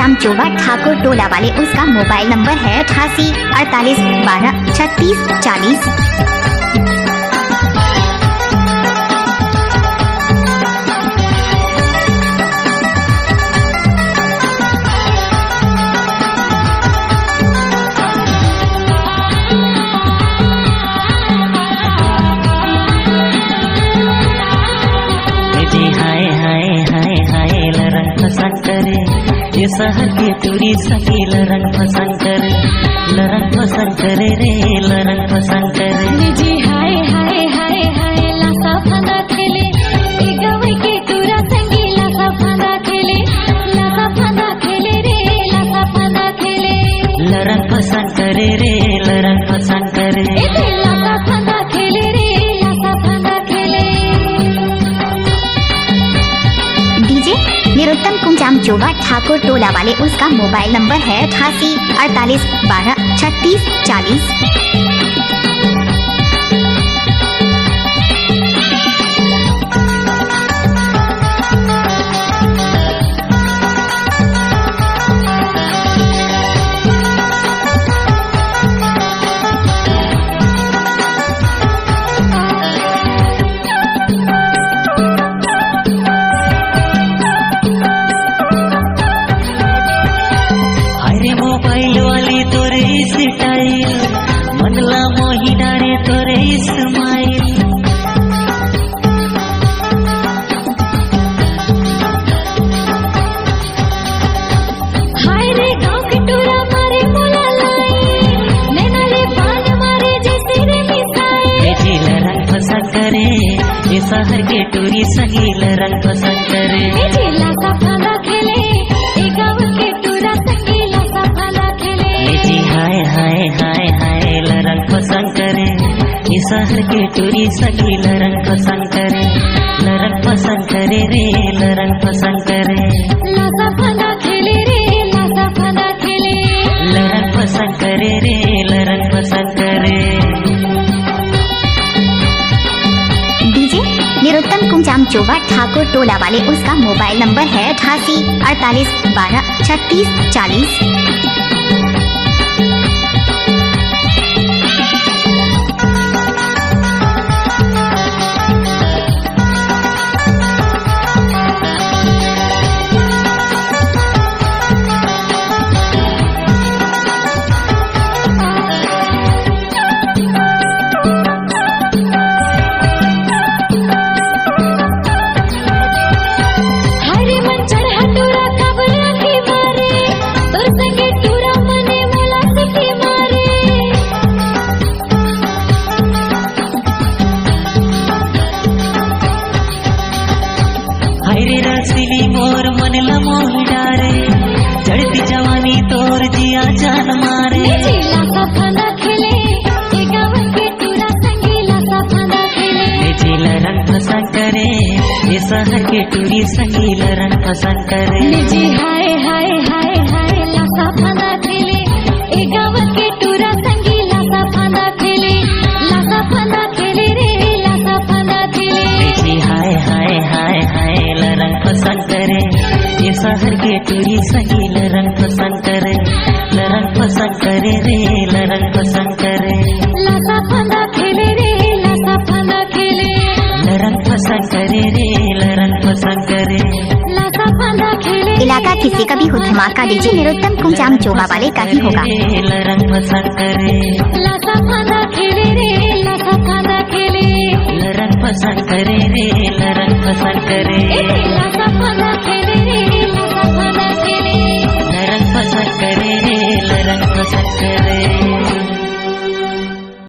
कुंचामचोवा ठाकुर टोला वाले, उसका मोबाइल नंबर है 88 48 12 36 40। हाय हाय हाय हाय लरंग पसंद करे, ये शहर के टूरी सखी लरंग पसंद करे, लरंग पसंद करे रे लरंग पसंद करे। जी हाय हाय हाय हाय लासा फंदा खेले, ए गवई के टूरा संगी लासा फंदा खेले, लासा फंदा खेले रे लासा फंदा खेले। लरंग पसंद करे रे लरंग पसंद करे, लासा फंदा खेले रे लासा फंदा खेले। डीजे निरुत्तम कुंचामचोवा ठाकुर टोला वाले, उसका मोबाइल नंबर है 88 48 12 36 40। मोबाइल वाली तोरे स्टाइल, मनला मोही डारे तोरे स्माइल। हाय रे गाँव के टूरा मारे मोला लाई, नैना रे बाल मारे जैसे रे मिसाइल। जी लरंग पसंद करे, ये शहर के टूरी सही लरंग पसंद करे। जी लासा फंदा खेले, ए गाँव के टूरा संगी लासा फंदा खेले। जी हाय हाय हाय हाय लरंग पसंद करे, ये शहर के टूरी सही लरंग पसंद करे, लरंग पसंद करे रे लरंग पसंद करे। लासा फंदा खेले रे लासा फंदा खेले, लरंग पसंद करे रे लरंग पसंद करे। डीजे निरुत्तम कुंचामचोवा ठाकुर टोला वाले, उसका मोबाइल नंबर है 88 48 12 36 40। हरे मन चढ़ा टूरा कबरा की मारे, तोर संगे टूरा मने मोला सखी मारे। हरे रसीली मोर मन लमोही डारे, चढ़ती जवानी तोर जिया जान मारे। जी लासा फंदा खेले, ए गाँव के टूरा संगी लासा फंदा खेले। जी लरंग पसंद करे, ये शहर के टूरी सही लरंग पसंद करे। जी हाय हाय हाय हाय लासा फंदा खेले, ए गाँव के टूरा संगी लासा फंदा खेले, लासा फंदा खेले रे लासा फंदा खेले। जी हाय हाय हाय हाय लरंग पसंद करे, ये शहर के टूरी सही लरंग पसंद करे, लरंग पसंद करे रे लरंग पसंद करे। लासा फंदा खेले रे लासा फंदा खेले, लरंग पसंद करे रे लरंग पसंद करे। लासा फंदा खेले। इलाका किसी का भी हो, धमाका डीजे निरुत्तम कुंचामचोवा वाले का ही होगा। लरंग पसंद करे, लासा फंदा खेले रे लासा फंदा खेले, लरंग पसंद करे रे लरंग पसंद करे।